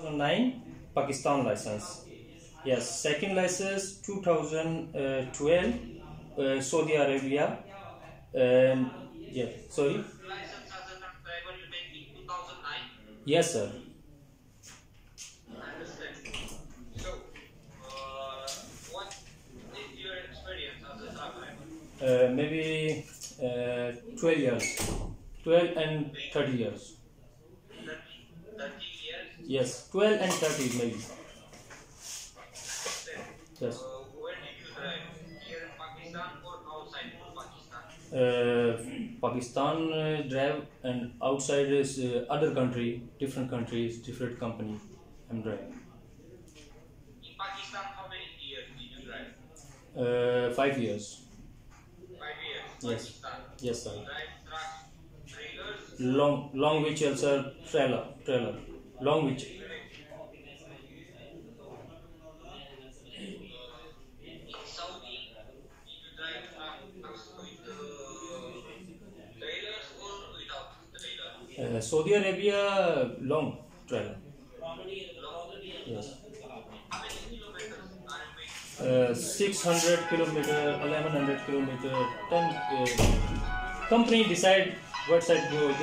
2009 Pakistan license. Yes, second license 2012 Saudi Arabia. And yeah, sorry. License as a truck driver you take in 2009. Yes, sir. I understand. So, what is your experience as a truck driver? Maybe 12 years, 12 and 30 years. 30 years? Yes, 12 and 30 maybe. Yes. Where did you drive? Here in Pakistan or outside Pakistan? Pakistan drive, and outside is other country, different countries, different company. I'm driving. In Pakistan, how many years did you drive? 5 years. 5 years. Yes. Pakistan. Yes, sir. You drive trucks, trailers. Long which sir, trailer, long which. In Saudi, did you drive trucks with trailers or without trailers? Saudi Arabia long trailer. Yes. How many kilometers are you making? 600 kilometer, 1100 kilometer. 10. Company decide what side go.